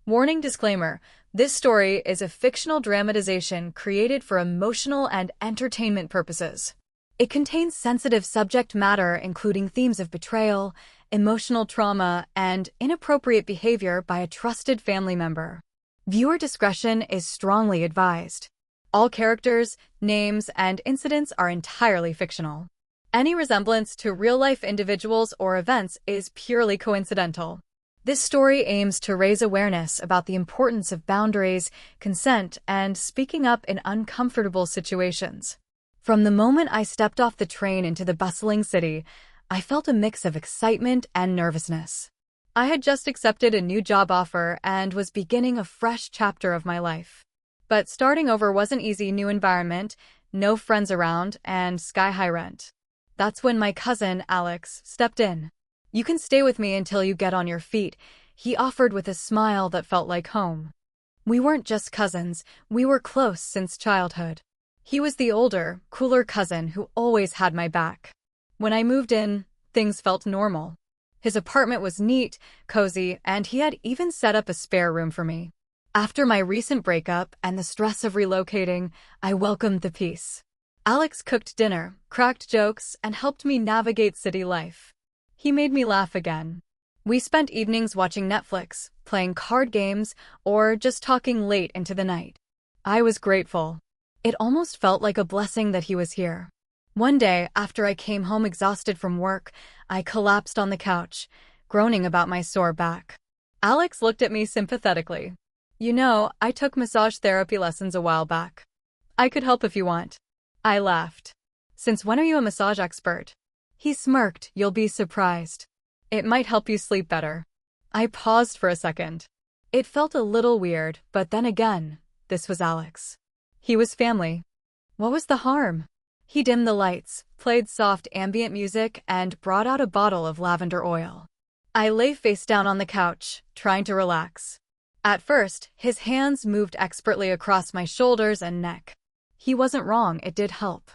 Warning disclaimer. This story is a fictional dramatization created for emotional and entertainment purposes. It contains sensitive subject matter including themes of betrayal, emotional trauma, and inappropriate behavior by a trusted family member. Viewer discretion is strongly advised. All characters, names, and incidents are entirely fictional. Any resemblance to real-life individuals or events is purely coincidental. This story aims to raise awareness about the importance of boundaries, consent, and speaking up in uncomfortable situations. From the moment I stepped off the train into the bustling city, I felt a mix of excitement and nervousness. I had just accepted a new job offer and was beginning a fresh chapter of my life. But starting over was an easy new environment, no friends around, and sky-high rent. That's when my cousin, Alex, stepped in. "You can stay with me until you get on your feet," he offered with a smile that felt like home. We weren't just cousins, we were close since childhood. He was the older, cooler cousin who always had my back. When I moved in, things felt normal. His apartment was neat, cozy, and he had even set up a spare room for me. After my recent breakup and the stress of relocating, I welcomed the peace. Alex cooked dinner, cracked jokes, and helped me navigate city life. He made me laugh again. We spent evenings watching Netflix, playing card games, or just talking late into the night. I was grateful. It almost felt like a blessing that he was here. One day, after I came home exhausted from work, I collapsed on the couch, groaning about my sore back. Alex looked at me sympathetically. "You know, I took massage therapy lessons a while back. I could help if you want." I laughed. "Since when are you a massage expert?" He smirked. "You'll be surprised. It might help you sleep better." I paused for a second. It felt a little weird, but then again, this was Alex. He was family. What was the harm? He dimmed the lights, played soft ambient music, and brought out a bottle of lavender oil. I lay face down on the couch, trying to relax. At first, his hands moved expertly across my shoulders and neck. He wasn't wrong, it did help.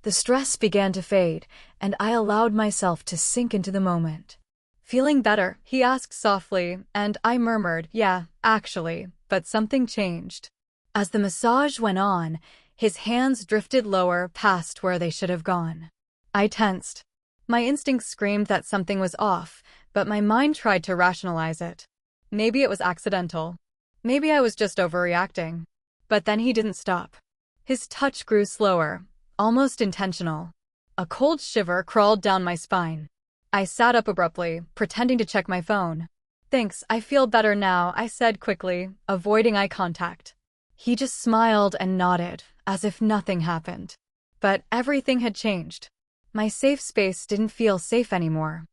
The stress began to fade, and I allowed myself to sink into the moment. "Feeling better?" he asked softly, and I murmured, "Yeah, actually," but something changed. As the massage went on, his hands drifted lower past where they should have gone. I tensed. My instincts screamed that something was off, but my mind tried to rationalize it. Maybe it was accidental. Maybe I was just overreacting. But then he didn't stop. His touch grew slower, almost intentional. A cold shiver crawled down my spine. I sat up abruptly, pretending to check my phone. "Thanks, I feel better now," I said quickly, avoiding eye contact. He just smiled and nodded, as if nothing happened. But everything had changed. My safe space didn't feel safe anymore.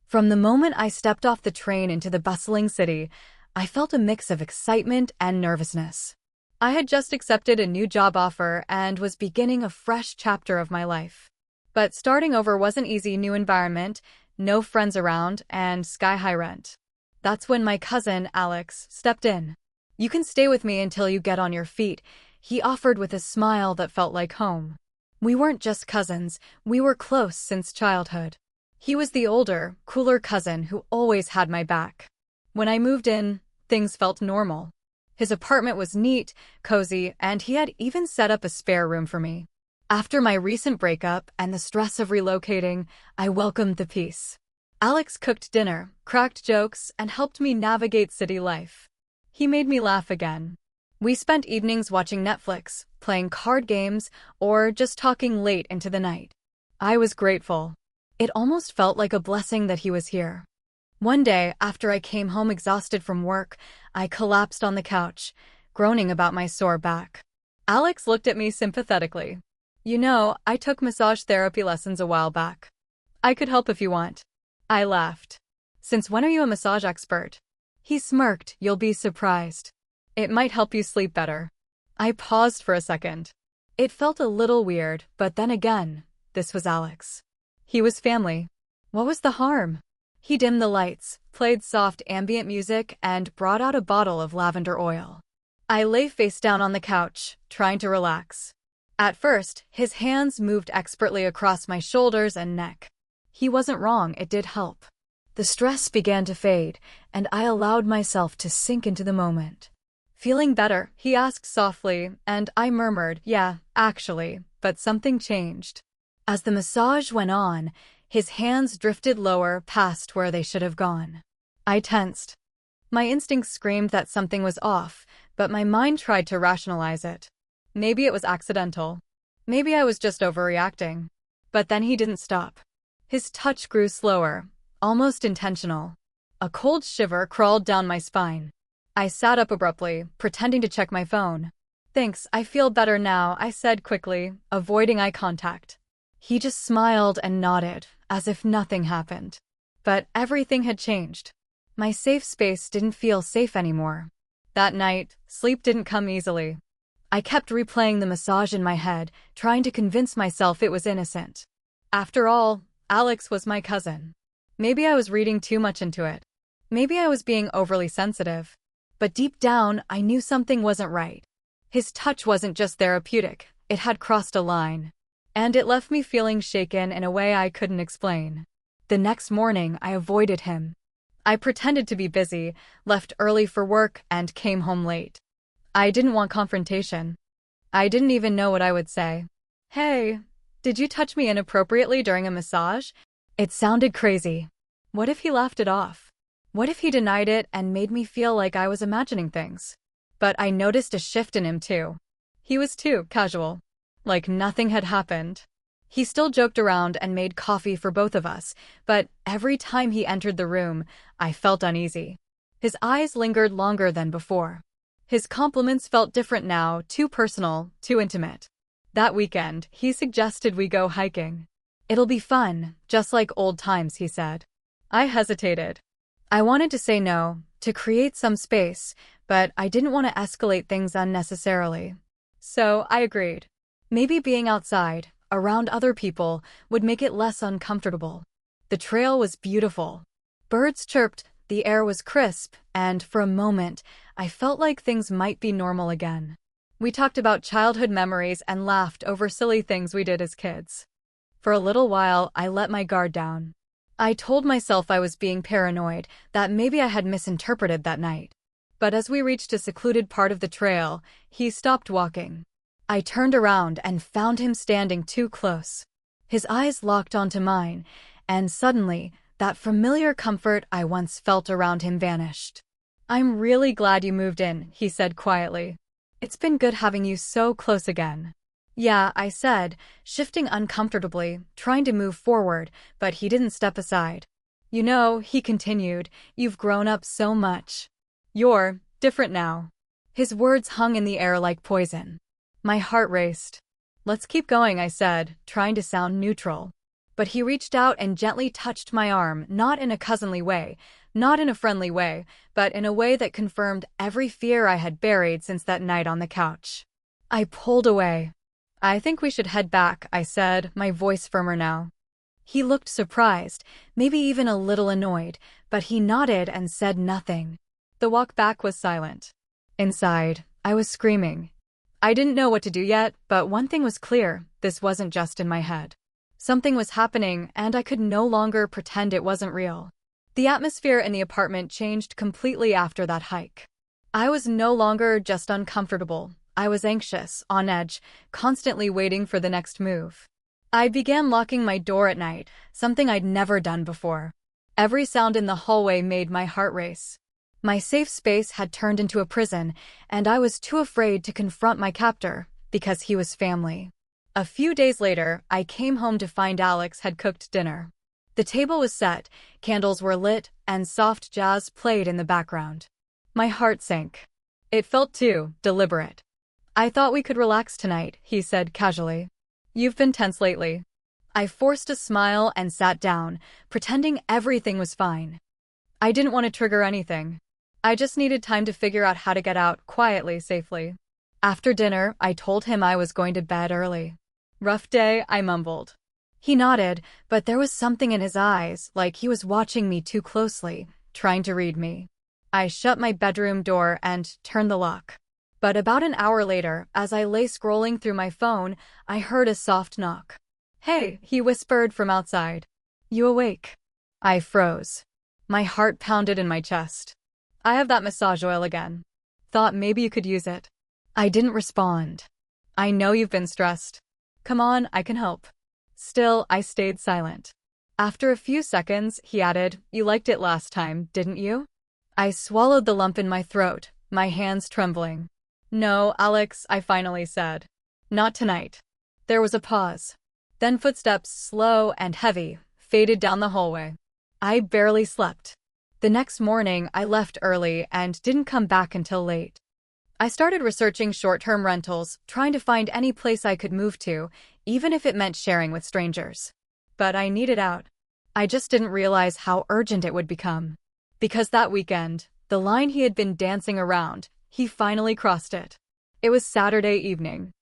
From the moment I stepped off the train into the bustling city, I felt a mix of excitement and nervousness. I had just accepted a new job offer and was beginning a fresh chapter of my life. But starting over was an easy new environment, no friends around, and sky-high rent. That's when my cousin, Alex, stepped in. "You can stay with me until you get on your feet," he offered with a smile that felt like home. We weren't just cousins, we were close since childhood. He was the older, cooler cousin who always had my back. When I moved in, things felt normal. His apartment was neat, cozy, and he had even set up a spare room for me. After my recent breakup and the stress of relocating, I welcomed the peace. Alex cooked dinner, cracked jokes, and helped me navigate city life. He made me laugh again. We spent evenings watching Netflix, playing card games, or just talking late into the night. I was grateful. It almost felt like a blessing that he was here. One day, after I came home exhausted from work, I collapsed on the couch, groaning about my sore back. Alex looked at me sympathetically. "You know, I took massage therapy lessons a while back. I could help if you want." I laughed. "Since when are you a massage expert?" He smirked. "You'll be surprised. It might help you sleep better." I paused for a second. It felt a little weird, but then again, this was Alex. He was family. What was the harm? He dimmed the lights, played soft ambient music, and brought out a bottle of lavender oil. I lay face down on the couch, trying to relax. At first, his hands moved expertly across my shoulders and neck. He wasn't wrong, it did help. The stress began to fade, and I allowed myself to sink into the moment. "Feeling better?" he asked softly, and I murmured, "Yeah, actually," but something changed. As the massage went on, his hands drifted lower past where they should have gone. I tensed. My instincts screamed that something was off, but my mind tried to rationalize it. Maybe it was accidental. Maybe I was just overreacting. But then he didn't stop. His touch grew slower, almost intentional. A cold shiver crawled down my spine. I sat up abruptly, pretending to check my phone. "Thanks, I feel better now," I said quickly, avoiding eye contact. He just smiled and nodded, as if nothing happened. But everything had changed. My safe space didn't feel safe anymore. That night, sleep didn't come easily. I kept replaying the massage in my head, trying to convince myself it was innocent. After all, Alex was my cousin. Maybe I was reading too much into it. Maybe I was being overly sensitive. But deep down, I knew something wasn't right. His touch wasn't just therapeutic, it had crossed a line. And it left me feeling shaken in a way I couldn't explain. The next morning, I avoided him. I pretended to be busy, left early for work, and came home late. I didn't want confrontation. I didn't even know what I would say. "Hey, did you touch me inappropriately during a massage?" It sounded crazy. What if he laughed it off? What if he denied it and made me feel like I was imagining things? But I noticed a shift in him too. He was too casual. Like nothing had happened. He still joked around and made coffee for both of us, but every time he entered the room, I felt uneasy. His eyes lingered longer than before. His compliments felt different now, too personal, too intimate. That weekend, he suggested we go hiking. "It'll be fun, just like old times," he said. I hesitated. I wanted to say no, to create some space, but I didn't want to escalate things unnecessarily. So I agreed. Maybe being outside, around other people, would make it less uncomfortable. The trail was beautiful. Birds chirped, the air was crisp, and for a moment, I felt like things might be normal again. We talked about childhood memories and laughed over silly things we did as kids. For a little while, I let my guard down. I told myself I was being paranoid, that maybe I had misinterpreted that night. But as we reached a secluded part of the trail, he stopped walking. I turned around and found him standing too close. His eyes locked onto mine, and suddenly, that familiar comfort I once felt around him vanished. "I'm really glad you moved in," he said quietly. "It's been good having you so close again." "Yeah," I said, shifting uncomfortably, trying to move forward, but he didn't step aside. "You know," he continued, "you've grown up so much. You're different now." His words hung in the air like poison. My heart raced. "Let's keep going," I said, trying to sound neutral. But he reached out and gently touched my arm, not in a cousinly way, not in a friendly way, but in a way that confirmed every fear I had buried since that night on the couch. I pulled away. "I think we should head back," I said, my voice firmer now. He looked surprised, maybe even a little annoyed, but he nodded and said nothing. The walk back was silent. Inside, I was screaming. I didn't know what to do yet, but one thing was clear, this wasn't just in my head. Something was happening, and I could no longer pretend it wasn't real. The atmosphere in the apartment changed completely after that hike. I was no longer just uncomfortable. I was anxious, on edge, constantly waiting for the next move. I began locking my door at night, something I'd never done before. Every sound in the hallway made my heart race. My safe space had turned into a prison, and I was too afraid to confront my captor, because he was family. A few days later, I came home to find Alex had cooked dinner. The table was set, candles were lit, and soft jazz played in the background. My heart sank. It felt too deliberate. "I thought we could relax tonight," he said casually. "You've been tense lately." I forced a smile and sat down, pretending everything was fine. I didn't want to trigger anything. I just needed time to figure out how to get out quietly, safely. After dinner, I told him I was going to bed early. "Rough day," I mumbled. He nodded, but there was something in his eyes, like he was watching me too closely, trying to read me. I shut my bedroom door and turned the lock. But about an hour later, as I lay scrolling through my phone, I heard a soft knock. "Hey," he whispered from outside. "You awake?" I froze. My heart pounded in my chest. I have that massage oil again. Thought maybe you could use it. I didn't respond. I know you've been stressed. Come on, I can help. Still, I stayed silent. After a few seconds, he added, "You liked it last time, didn't you?" I swallowed the lump in my throat, my hands trembling. "No, Alex," I finally said. "Not tonight." There was a pause. Then footsteps, slow and heavy, faded down the hallway. I barely slept. The next morning, I left early and didn't come back until late. I started researching short-term rentals, trying to find any place I could move to, even if it meant sharing with strangers. But I needed out. I just didn't realize how urgent it would become. Because that weekend, the line he had been dancing around, he finally crossed it. It was Saturday evening.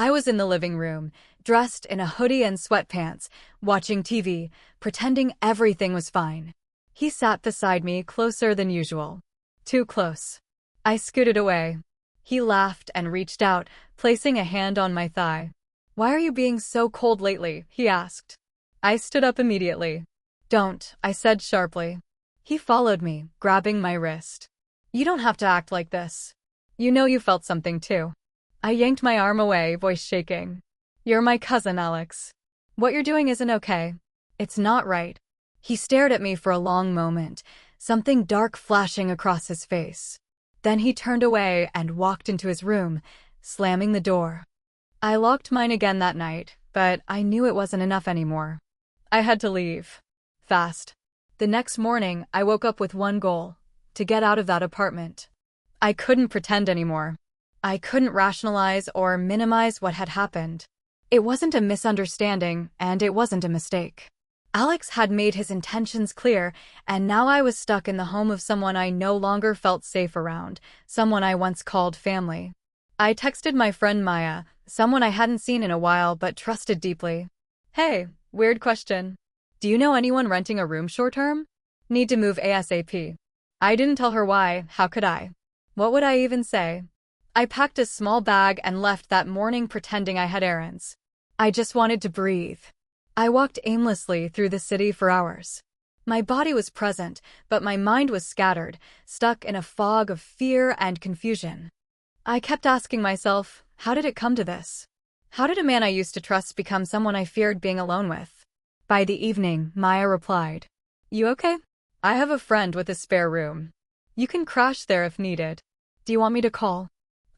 I was in the living room, dressed in a hoodie and sweatpants, watching TV, pretending everything was fine. He sat beside me, closer than usual. Too close. I scooted away. He laughed and reached out, placing a hand on my thigh. "Why are you being so cold lately?" he asked. I stood up immediately. "Don't," I said sharply. He followed me, grabbing my wrist. "You don't have to act like this. You know you felt something too." I yanked my arm away, voice shaking. "You're my cousin, Alex. What you're doing isn't okay. It's not right." He stared at me for a long moment, something dark flashing across his face. Then he turned away and walked into his room, slamming the door. I locked mine again that night, but I knew it wasn't enough anymore. I had to leave. Fast. The next morning, I woke up with one goal: to get out of that apartment. I couldn't pretend anymore. I couldn't rationalize or minimize what had happened. It wasn't a misunderstanding, and it wasn't a mistake. Alex had made his intentions clear, and now I was stuck in the home of someone I no longer felt safe around, someone I once called family. I texted my friend Maya, someone I hadn't seen in a while but trusted deeply. "Hey, weird question. Do you know anyone renting a room short-term? Need to move ASAP." I didn't tell her why. How could I? What would I even say? I packed a small bag and left that morning pretending I had errands. I just wanted to breathe. I walked aimlessly through the city for hours. My body was present, but my mind was scattered, stuck in a fog of fear and confusion. I kept asking myself, how did it come to this? How did a man I used to trust become someone I feared being alone with? By the evening, Maya replied, "You okay? I have a friend with a spare room. You can crash there if needed. Do you want me to call?"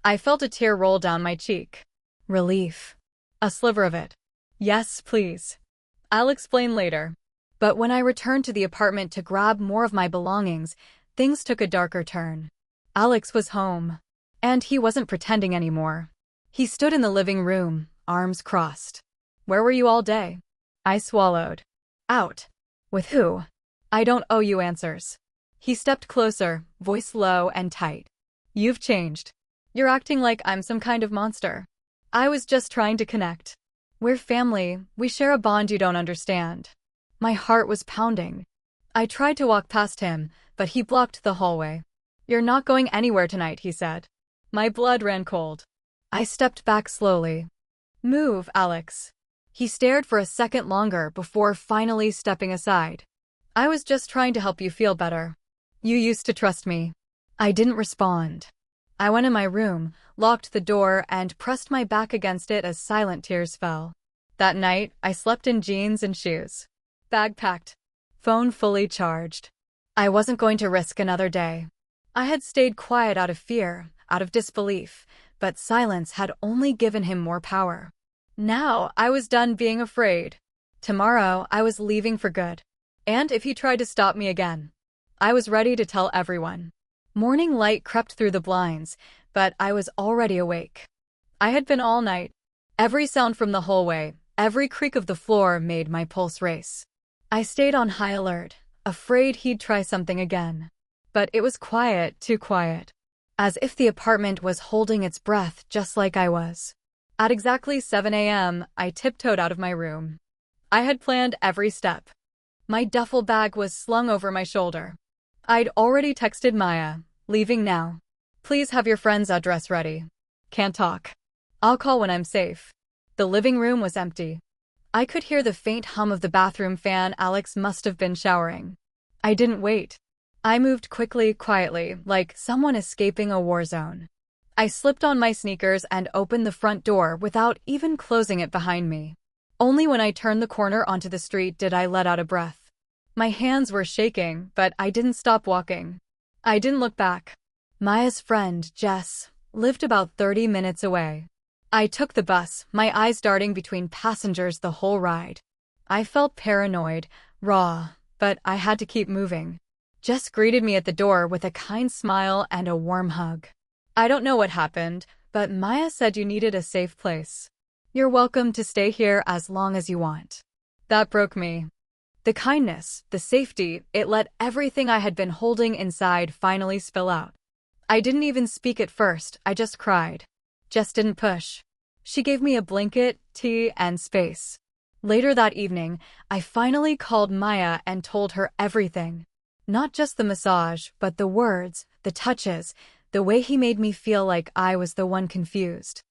I felt a tear roll down my cheek. Relief. A sliver of it. "Yes, please. I'll explain later." But when I returned to the apartment to grab more of my belongings, things took a darker turn. Alex was home. And he wasn't pretending anymore. He stood in the living room, arms crossed. "Where were you all day?" I swallowed. "Out." "With who?" "I don't owe you answers." He stepped closer, voice low and tight. "You've changed. You're acting like I'm some kind of monster." I was just trying to connect. "We're family. We share a bond you don't understand." My heart was pounding. I tried to walk past him, but he blocked the hallway. "You're not going anywhere tonight," he said. My blood ran cold. I stepped back slowly. "Move, Alex." He stared for a second longer before finally stepping aside. "I was just trying to help you feel better. You used to trust me." I didn't respond. I went in my room, locked the door, and pressed my back against it as silent tears fell. That night, I slept in jeans and shoes. Bag packed. Phone fully charged. I wasn't going to risk another day. I had stayed quiet out of fear, out of disbelief, but silence had only given him more power. Now, I was done being afraid. Tomorrow, I was leaving for good. And if he tried to stop me again, I was ready to tell everyone. Morning light crept through the blinds, but I was already awake. I had been all night. Every sound from the hallway, every creak of the floor made my pulse race. I stayed on high alert, afraid he'd try something again. But it was quiet, too quiet. As if the apartment was holding its breath just like I was. At exactly 7 a.m., I tiptoed out of my room. I had planned every step. My duffel bag was slung over my shoulder. I'd already texted Maya, "Leaving now. Please have your friend's address ready. Can't talk. I'll call when I'm safe." The living room was empty. I could hear the faint hum of the bathroom fan Alex must have been showering. I didn't wait. I moved quickly, quietly, like someone escaping a war zone. I slipped on my sneakers and opened the front door without even closing it behind me. Only when I turned the corner onto the street did I let out a breath. My hands were shaking, but I didn't stop walking. I didn't look back. Maya's friend, Jess, lived about 30 minutes away. I took the bus, my eyes darting between passengers the whole ride. I felt paranoid, raw, but I had to keep moving. Jess greeted me at the door with a kind smile and a warm hug. I don't know what happened, but Maya said you needed a safe place. You're welcome to stay here as long as you want. That broke me. The kindness, the safety, it let everything I had been holding inside finally spill out. I didn't even speak at first, I just cried. Jess didn't push. She gave me a blanket, tea, and space. Later that evening, I finally called Maya and told her everything. Not just the massage, but the words, the touches, the way he made me feel like I was the one confused.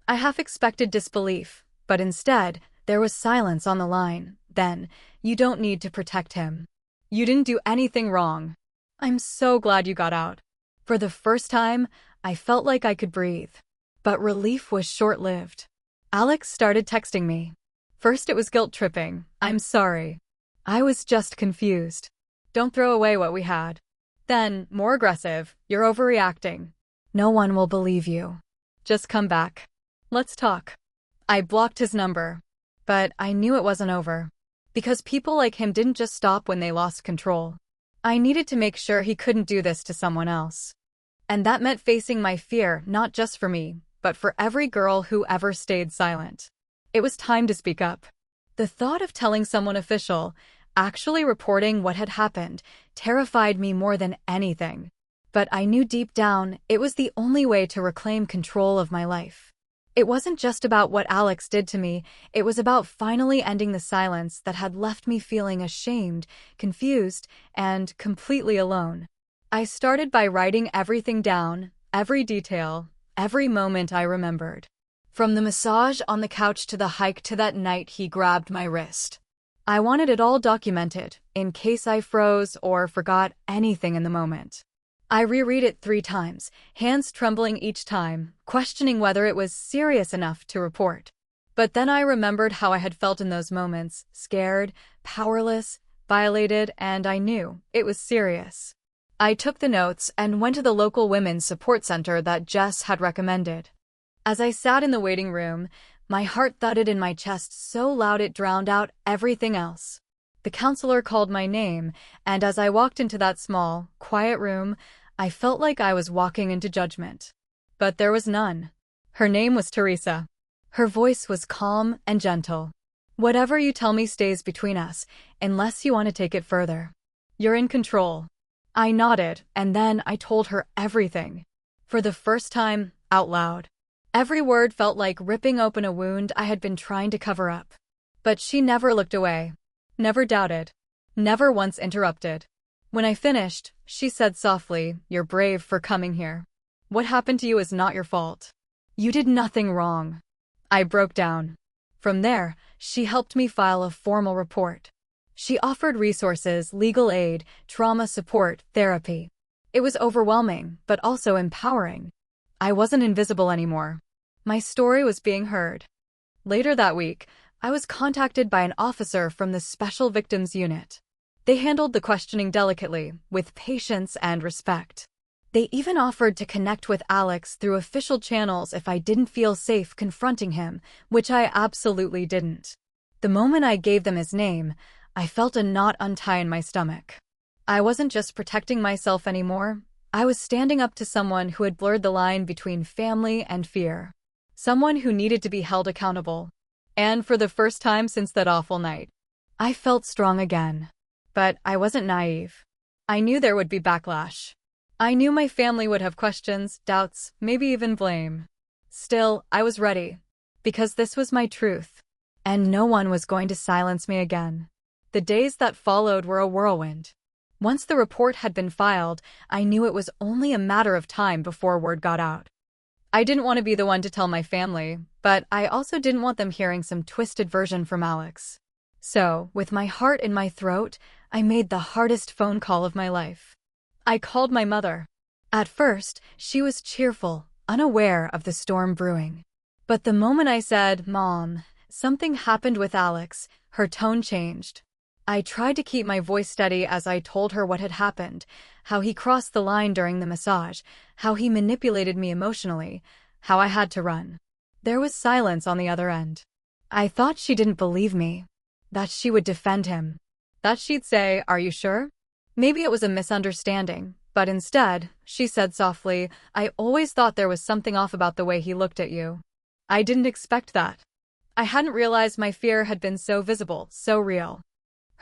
I half expected disbelief, but instead, there was silence on the line. Then, you don't need to protect him. You didn't do anything wrong. I'm so glad you got out. For the first time, I felt like I could breathe. But relief was short-lived. Alex started texting me. First it was guilt-tripping. I'm sorry. I was just confused. Don't throw away what we had. Then, more aggressive, you're overreacting. No one will believe you. Just come back. Let's talk. I blocked his number. But I knew it wasn't over. Because people like him didn't just stop when they lost control. I needed to make sure he couldn't do this to someone else. And that meant facing my fear, not just for me, but for every girl who ever stayed silent. It was time to speak up. The thought of telling someone official, actually reporting what had happened, terrified me more than anything. But I knew deep down it was the only way to reclaim control of my life. It wasn't just about what Alex did to me, it was about finally ending the silence that had left me feeling ashamed, confused, and completely alone. I started by writing everything down, every detail, every moment I remembered. From the massage on the couch to the hike to that night he grabbed my wrist. I wanted it all documented, in case I froze or forgot anything in the moment. I reread it 3 times, hands trembling each time, questioning whether it was serious enough to report. But then I remembered how I had felt in those moments, scared, powerless, violated, and I knew it was serious. I took the notes and went to the local women's support center that Jess had recommended. As I sat in the waiting room, my heart thudded in my chest so loud it drowned out everything else. The counselor called my name, and as I walked into that small, quiet room, I felt like I was walking into judgment. But there was none. Her name was Teresa. Her voice was calm and gentle. Whatever you tell me stays between us, unless you want to take it further. You're in control. I nodded, and then I told her everything. For the first time, out loud. Every word felt like ripping open a wound I had been trying to cover up. But she never looked away. Never doubted. Never once interrupted. When I finished, she said softly, "You're brave for coming here. What happened to you is not your fault. You did nothing wrong." I broke down. From there, she helped me file a formal report. She offered resources, legal aid, trauma support, therapy. It was overwhelming, but also empowering. I wasn't invisible anymore. My story was being heard. Later that week, I was contacted by an officer from the Special Victims Unit. They handled the questioning delicately, with patience and respect. They even offered to connect with Alex through official channels if I didn't feel safe confronting him, which I absolutely didn't. The moment I gave them his name, I felt a knot untie in my stomach. I wasn't just protecting myself anymore. I was standing up to someone who had blurred the line between family and fear. Someone who needed to be held accountable. And for the first time since that awful night, I felt strong again. But I wasn't naive. I knew there would be backlash. I knew my family would have questions, doubts, maybe even blame. Still, I was ready. Because this was my truth. And no one was going to silence me again. The days that followed were a whirlwind. Once the report had been filed, I knew it was only a matter of time before word got out. I didn't want to be the one to tell my family, but I also didn't want them hearing some twisted version from Alex. So, with my heart in my throat, I made the hardest phone call of my life. I called my mother. At first, she was cheerful, unaware of the storm brewing. But the moment I said, "Mom, something happened with Alex," her tone changed. I tried to keep my voice steady as I told her what had happened, how he crossed the line during the massage, how he manipulated me emotionally, how I had to run. There was silence on the other end. I thought she didn't believe me, that she would defend him, that she'd say, "Are you sure?" Maybe it was a misunderstanding, but instead, she said softly, "I always thought there was something off about the way he looked at you." I didn't expect that. I hadn't realized my fear had been so visible, so real.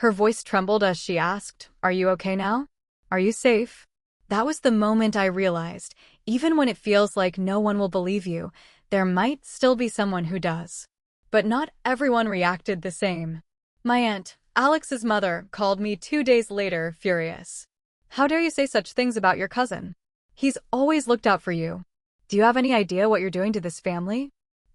Her voice trembled as she asked, "Are you okay now? Are you safe?" That was the moment I realized, even when it feels like no one will believe you, there might still be someone who does. But not everyone reacted the same. My aunt, Alex's mother, called me 2 days later, furious. "How dare you say such things about your cousin? He's always looked out for you. Do you have any idea what you're doing to this family?"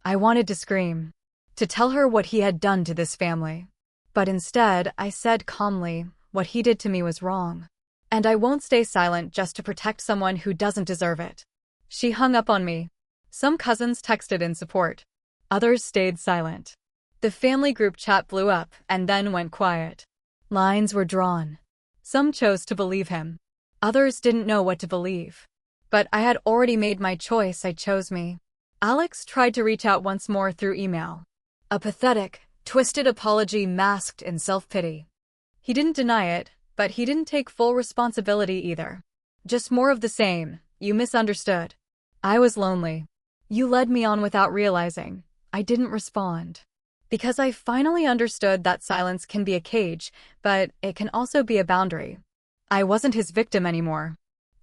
I wanted to scream, to tell her what he had done to this family. But instead, I said calmly, "What he did to me was wrong. And I won't stay silent just to protect someone who doesn't deserve it." She hung up on me. Some cousins texted in support. Others stayed silent. The family group chat blew up and then went quiet. Lines were drawn. Some chose to believe him. Others didn't know what to believe. But I had already made my choice. I chose me. Alex tried to reach out once more through email. A pathetic, twisted apology masked in self-pity. He didn't deny it, but he didn't take full responsibility either. Just more of the same. "You misunderstood. I was lonely. You led me on without realizing." I didn't respond. Because I finally understood that silence can be a cage, but it can also be a boundary. I wasn't his victim anymore.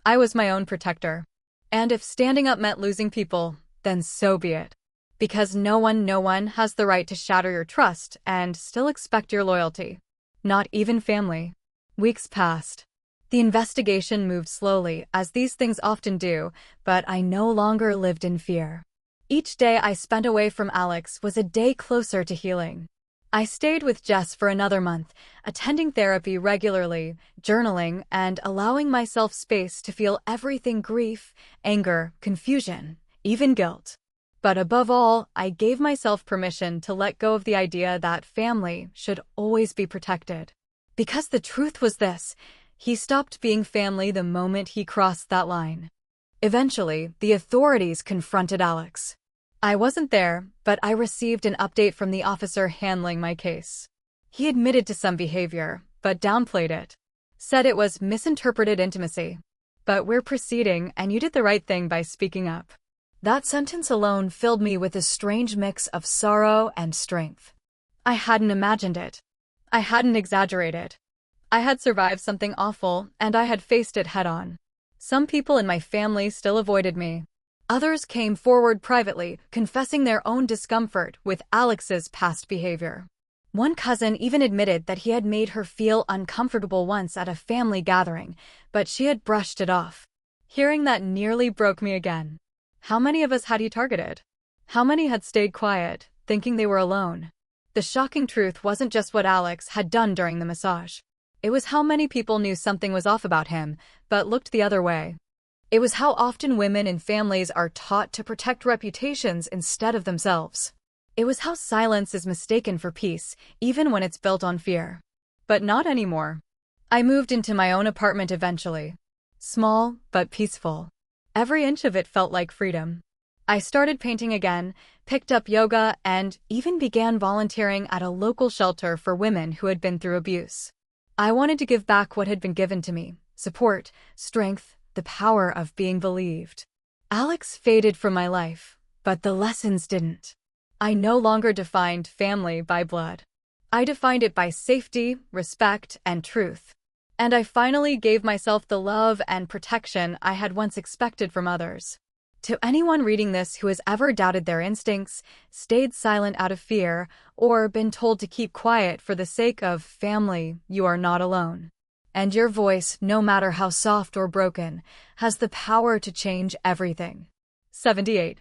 I was my own protector. And if standing up meant losing people, then so be it. Because no one has the right to shatter your trust and still expect your loyalty. Not even family. Weeks passed. The investigation moved slowly, as these things often do, but I no longer lived in fear. Each day I spent away from Alex was a day closer to healing. I stayed with Jess for another month, attending therapy regularly, journaling, and allowing myself space to feel everything: grief, anger, confusion, even guilt. But above all, I gave myself permission to let go of the idea that family should always be protected. Because the truth was this: he stopped being family the moment he crossed that line. Eventually, the authorities confronted Alex. I wasn't there, but I received an update from the officer handling my case. He admitted to some behavior, but downplayed it. Said it was misinterpreted intimacy. "But we're proceeding, and you did the right thing by speaking up." That sentence alone filled me with a strange mix of sorrow and strength. I hadn't imagined it. I hadn't exaggerated. I had survived something awful, and I had faced it head-on. Some people in my family still avoided me. Others came forward privately, confessing their own discomfort with Alex's past behavior. One cousin even admitted that he had made her feel uncomfortable once at a family gathering, but she had brushed it off. Hearing that nearly broke me again. How many of us had he targeted? How many had stayed quiet, thinking they were alone? The shocking truth wasn't just what Alex had done during the massage. It was how many people knew something was off about him, but looked the other way. It was how often women and families are taught to protect reputations instead of themselves. It was how silence is mistaken for peace, even when it's built on fear. But not anymore. I moved into my own apartment eventually. Small, but peaceful. Every inch of it felt like freedom. I started painting again, picked up yoga, and even began volunteering at a local shelter for women who had been through abuse. I wanted to give back what had been given to me: support, strength, the power of being believed. Alex faded from my life, but the lessons didn't. I no longer defined family by blood. I defined it by safety, respect, and truth. And I finally gave myself the love and protection I had once expected from others. To anyone reading this who has ever doubted their instincts, stayed silent out of fear, or been told to keep quiet for the sake of family, you are not alone. And your voice, no matter how soft or broken, has the power to change everything. 78.